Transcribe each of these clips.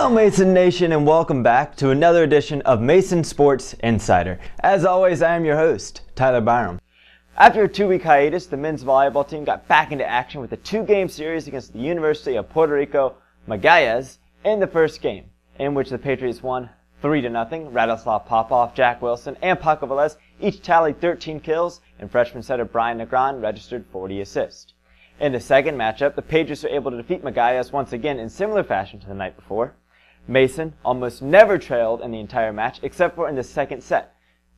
Hello Mason Nation and welcome back to another edition of Mason Sports Insider. As always, I am your host, Tyler Byram. After a 2-week hiatus, the men's volleyball team got back into action with a 2-game series against the University of Puerto Rico Magallanes in the first game, in which the Patriots won 3-0. Radoslav Popov, Jack Wilson, and Paco Velez each tallied 13 kills, and freshman setter Brian Negron registered 40 assists. In the second matchup, the Patriots were able to defeat Magallanes once again in similar fashion to the night before. Mason almost never trailed in the entire match except for in the second set.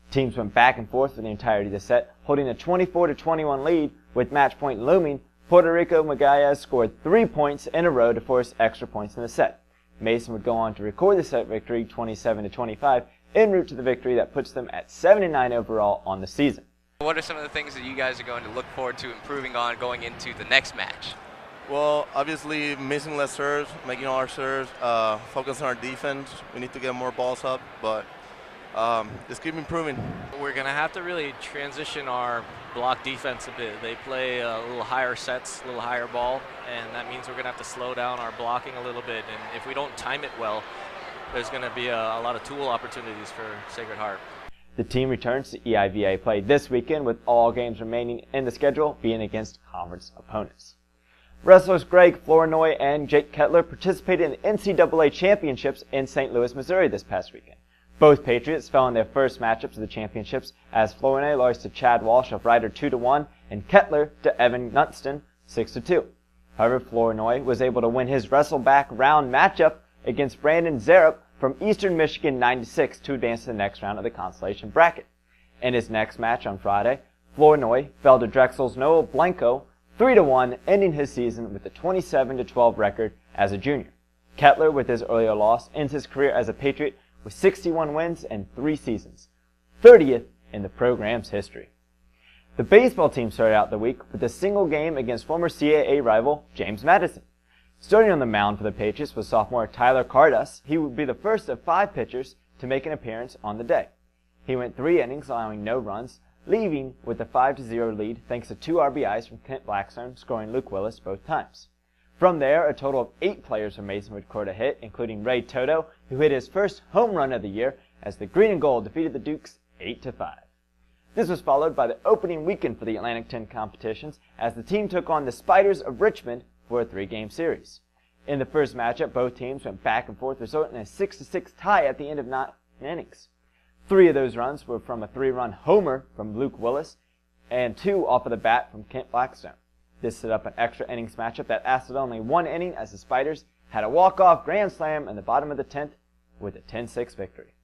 Teams went back and forth for the entirety of the set, holding a 24-21 lead with match point looming. Puerto Rico Magallanes scored 3 points in a row to force extra points in the set. Mason would go on to record the set victory 27-25 en route to the victory that puts them at 7-9 overall on the season. What are some of the things that you guys are going to look forward to improving on going into the next match? Well, obviously missing less serves, making all our serves, focus on our defense. We need to get more balls up, but just keep improving. We're going to have to really transition our block defense a bit. They play a little higher sets, a little higher ball, and that means we're going to have to slow down our blocking a little bit. And if we don't time it well, there's going to be a lot of tool opportunities for Sacred Heart. The team returns to EIVA play this weekend with all games remaining in the schedule being against conference opponents. Wrestlers Greg Flournoy and Jake Kettler participated in the NCAA championships in St. Louis, Missouri this past weekend. Both Patriots fell in their first matchups of the championships as Flournoy lost to Chad Walsh of Ryder 2-1 and Kettler to Evan Knutston 6-2. However, Flournoy was able to win his wrestle-back round matchup against Brandon Zarup from Eastern Michigan 9-6 to advance to the next round of the consolation bracket. In his next match on Friday, Flournoy fell to Drexel's Noah Blanco 3-1, ending his season with a 27-12 record as a junior. Kettler, with his earlier loss, ends his career as a Patriot with 61 wins and 3 seasons, 30th in the program's history. The baseball team started out the week with a single game against former CAA rival James Madison. Starting on the mound for the Patriots was sophomore Tyler Cardas. He would be the first of 5 pitchers to make an appearance on the day. He went 3 innings, allowing no runs, leaving with a 5-0 lead thanks to 2 RBIs from Kent Blackstone, scoring Luke Willis both times. From there, a total of 8 players from Mason would record a hit, including Ray Toto, who hit his first home run of the year as the Green and Gold defeated the Dukes 8-5. This was followed by the opening weekend for the Atlantic 10 competitions as the team took on the Spiders of Richmond for a 3-game series. In the first matchup, both teams went back and forth, resulting in a 6-6 tie at the end of 9 innings. 3 of those runs were from a 3-run homer from Luke Willis and 2 off of the bat from Kent Blackstone. This set up an extra innings matchup that lasted only 1 inning as the Spiders had a walk-off grand slam in the bottom of the 10th with a 10-6 victory.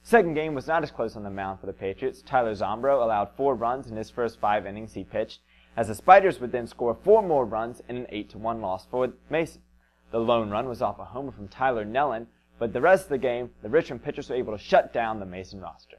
Second game was not as close on the mound for the Patriots. Tyler Zombro allowed 4 runs in his first 5 innings he pitched, as the Spiders would then score 4 more runs in an 8-1 loss for Mason. The lone run was off a homer from Tyler Nellen, but the rest of the game, the Richmond pitchers were able to shut down the Mason roster.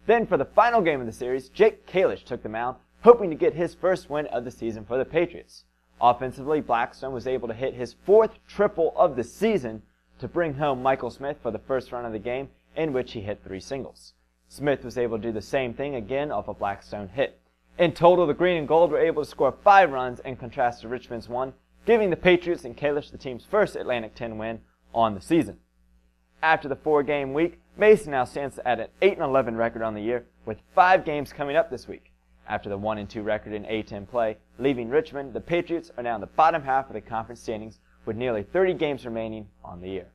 Then for the final game of the series, Jake Kalish took the mound, hoping to get his first win of the season for the Patriots. Offensively, Blackstone was able to hit his 4th triple of the season to bring home Michael Smith for the first run of the game, in which he hit 3 singles. Smith was able to do the same thing again off a Blackstone hit. In total, the Green and Gold were able to score 5 runs in contrast to Richmond's 1, giving the Patriots and Kalish the team's first Atlantic 10 win on the season. After the 4-game week, Mason now stands at an 8-11 record on the year, with 5 games coming up this week. After the 1-2 record in A10 play, leaving Richmond, the Patriots are now in the bottom half of the conference standings with nearly 30 games remaining on the year.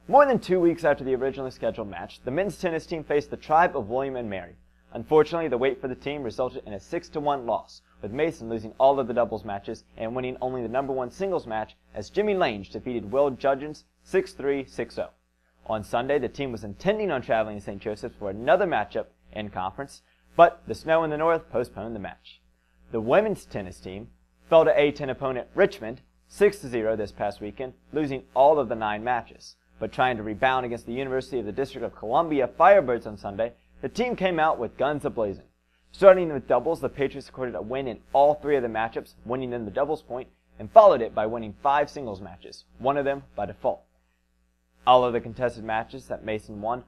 More than 2 weeks after the originally scheduled match, the men's tennis team faced the Tribe of William and Mary. Unfortunately, the wait for the team resulted in a 6-1 loss, with Mason losing all of the doubles matches and winning only the number 1 singles match as Jimmy Lange defeated Will Judgens 6-3, 6-0. On Sunday, the team was intending on traveling to St. Joseph's for another matchup in conference, but the snow in the north postponed the match. The women's tennis team fell to A10 opponent Richmond 6-0 this past weekend, losing all of the 9 matches. But trying to rebound against the University of the District of Columbia Firebirds on Sunday, the team came out with guns a-blazing. Starting with doubles, the Patriots recorded a win in all 3 of the matchups, winning in the doubles point, and followed it by winning 5 singles matches, one of them by default. All of the contested matches that Mason won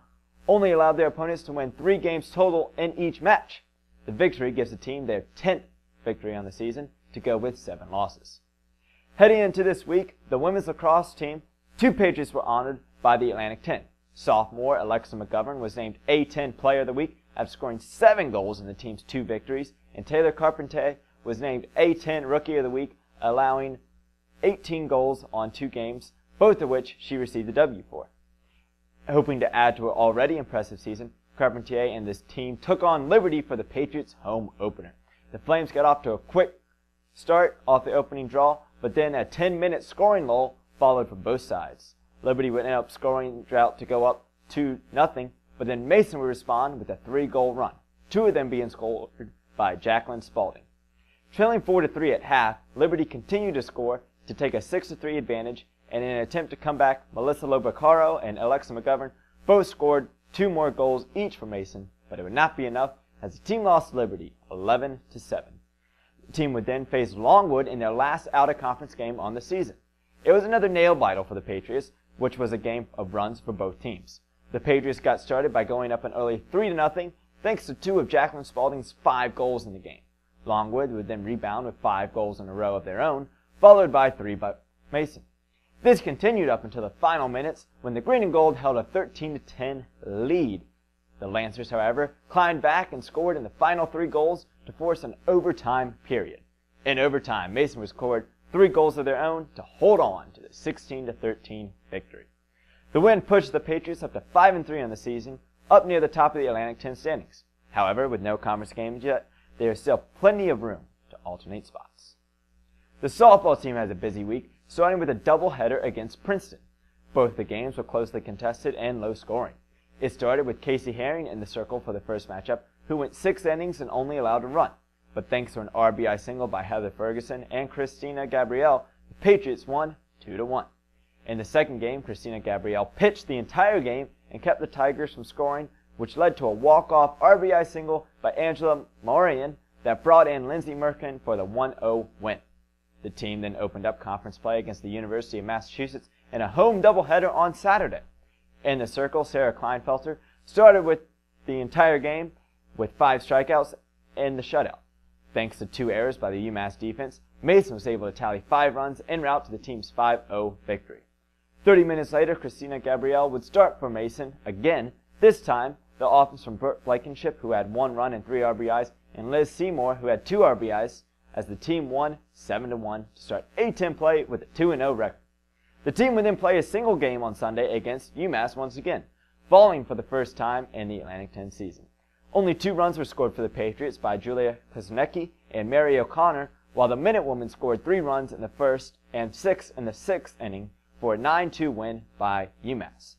only allowed their opponents to win 3 games total in each match. The victory gives the team their 10th victory on the season to go with 7 losses. Heading into this week, the women's lacrosse team Two Patriots were honored by the Atlantic 10. Sophomore Alexa McGovern was named A10 Player of the Week after scoring 7 goals in the team's 2 victories, and Taylor Carpenter was named A10 Rookie of the Week, allowing 18 goals on 2 games, both of which she received the W for. Hoping to add to her already impressive season, Carpentier and this team took on Liberty for the Patriots' home opener. The Flames got off to a quick start off the opening draw, but then a 10-minute scoring lull followed from both sides. Liberty would end up scoring drought to go up 2-0, but then Mason would respond with a 3-goal run, 2 of them being scored by Jacqueline Spaulding. Trailing 4-3 at half, Liberty continued to score to take a 6-3 advantage, and in an attempt to come back, Melissa Lobacaro and Alexa McGovern both scored 2 more goals each for Mason, but it would not be enough as the team lost Liberty 11-7. The team would then face Longwood in their last out-of-conference game on the season. It was another nail-biter for the Patriots, which was a game of runs for both teams. The Patriots got started by going up an early 3-0 thanks to 2 of Jacqueline Spaulding's 5 goals in the game. Longwood would then rebound with 5 goals in a row of their own, followed by 3 by Mason. This continued up until the final minutes when the Green and Gold held a 13-10 lead. The Lancers, however, climbed back and scored in the final 3 goals to force an overtime period. In overtime, Mason would scored 3 goals of their own to hold on to the 16-13 victory. The win pushed the Patriots up to 5-3 on the season, up near the top of the Atlantic 10 standings. However, with no conference games yet, there is still plenty of room to alternate spots. The softball team has a busy week, starting with a doubleheader against Princeton. Both the games were closely contested and low scoring. It started with Casey Herring in the circle for the first matchup, who went 6 innings and only allowed a run. But thanks to an RBI single by Heather Ferguson and Christina Gabrielle, the Patriots won 2-1. In the second game, Christina Gabrielle pitched the entire game and kept the Tigers from scoring, which led to a walk-off RBI single by Angela Moran that brought in Lindsey Merkin for the 1-0 win. The team then opened up conference play against the University of Massachusetts in a home doubleheader on Saturday. In the circle, Sarah Kleinfelter started with the entire game with 5 strikeouts and the shutout. Thanks to 2 errors by the UMass defense, Mason was able to tally 5 runs en route to the team's 5-0 victory. 30 minutes later, Christina Gabrielle would start for Mason again. This time, the offense from Brooke Blankenship, who had 1 run and 3 RBIs, and Liz Seymour, who had 2 RBIs, as the team won 7-1 to start A10 play with a 2-0 record. The team would then play a single game on Sunday against UMass once again, falling for the first time in the Atlantic 10 season. Only 2 runs were scored for the Patriots by Julia Kuznicki and Mary O'Connor, while the Minutewomen scored 3 runs in the first and 6 in the 6th inning for a 9-2 win by UMass.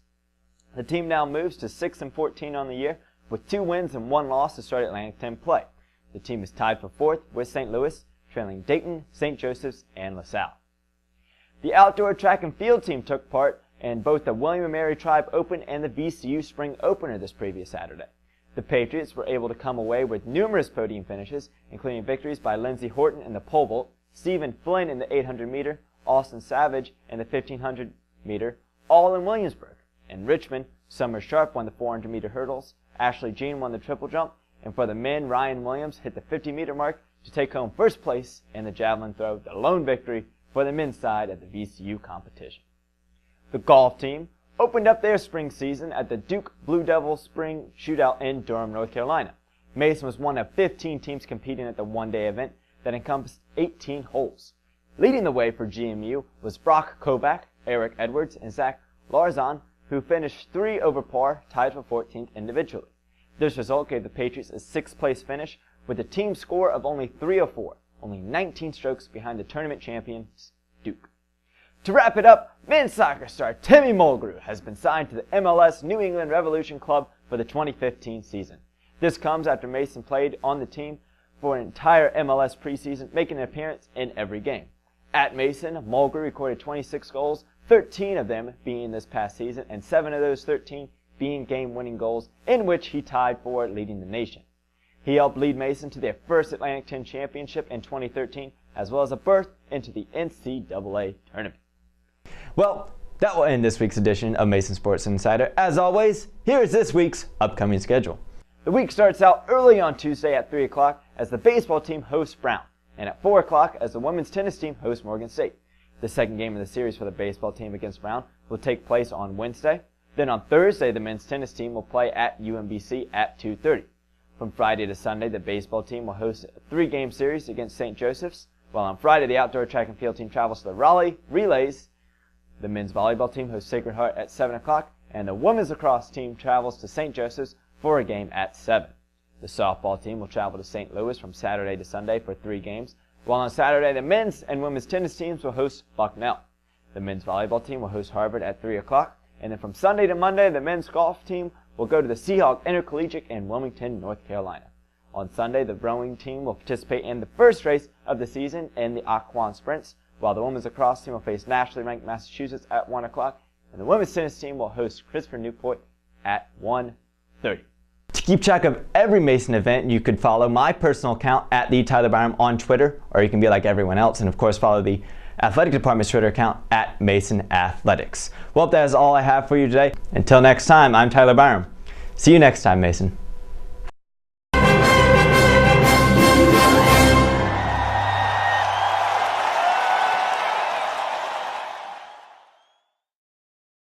The team now moves to 6-14 on the year with 2 wins and 1 loss to start Atlantic 10 play. The team is tied for 4th with St. Louis, trailing Dayton, St. Joseph's, and LaSalle. The outdoor track and field team took part in both the William & Mary Tribe Open and the VCU Spring Opener this previous Saturday. The Patriots were able to come away with numerous podium finishes, including victories by Lindsey Horton in the pole vault, Stephen Flynn in the 800-meter, Austin Savage in the 1500-meter, all in Williamsburg. In Richmond, Summer Sharp won the 400-meter hurdles, Ashley Jean won the triple jump, and for the men, Ryan Williams hit the 50-meter mark to take home first place in the javelin throw, the lone victory for the men's side at the VCU competition. The golf team opened up their spring season at the Duke Blue Devil Spring Shootout in Durham, North Carolina. Mason was one of 15 teams competing at the one-day event that encompassed 18 holes. Leading the way for GMU was Brock Kovac, Eric Edwards, and Zach Larzon, who finished 3 over par, tied for 14th individually. This result gave the Patriots a 6th place finish with a team score of only 304, only 19 strokes behind the tournament champions, Duke. To wrap it up, men's soccer star Timmy Mulgrew has been signed to the MLS New England Revolution Club for the 2015 season. This comes after Mason played on the team for an entire MLS preseason, making an appearance in every game. At Mason, Mulgrew recorded 26 goals, 13 of them being this past season, and 7 of those 13 being game-winning goals, in which he tied for leading the nation. He helped lead Mason to their first Atlantic 10 championship in 2013, as well as a berth into the NCAA tournament. Well, that will end this week's edition of Mason Sports Insider. As always, here is this week's upcoming schedule. The week starts out early on Tuesday at 3 o'clock as the baseball team hosts Brown, and at 4 o'clock as the women's tennis team hosts Morgan State. The second game of the series for the baseball team against Brown will take place on Wednesday. Then on Thursday, the men's tennis team will play at UMBC at 2:30. From Friday to Sunday, the baseball team will host a 3-game series against St. Joseph's, while on Friday, the outdoor track and field team travels to the Raleigh Relays. The men's volleyball team hosts Sacred Heart at 7 o'clock, and the women's lacrosse team travels to St. Joseph's for a game at 7. The softball team will travel to St. Louis from Saturday to Sunday for 3 games, while on Saturday, the men's and women's tennis teams will host Bucknell. The men's volleyball team will host Harvard at 3 o'clock, and then from Sunday to Monday, the men's golf team will go to the Seahawk Intercollegiate in Wilmington, North Carolina. On Sunday, the rowing team will participate in the first race of the season in the Aquan Sprints, while the women's lacrosse team will face nationally ranked Massachusetts at 1 o'clock, and the women's tennis team will host Christopher Newport at 1:30. To keep track of every Mason event, you could follow my personal account at the Tyler Byram on Twitter, or you can be like everyone else and of course follow the athletic department's Twitter account at Mason Athletics. Well, that is all I have for you today. Until next time, I'm Tyler Byram. See you next time, Mason.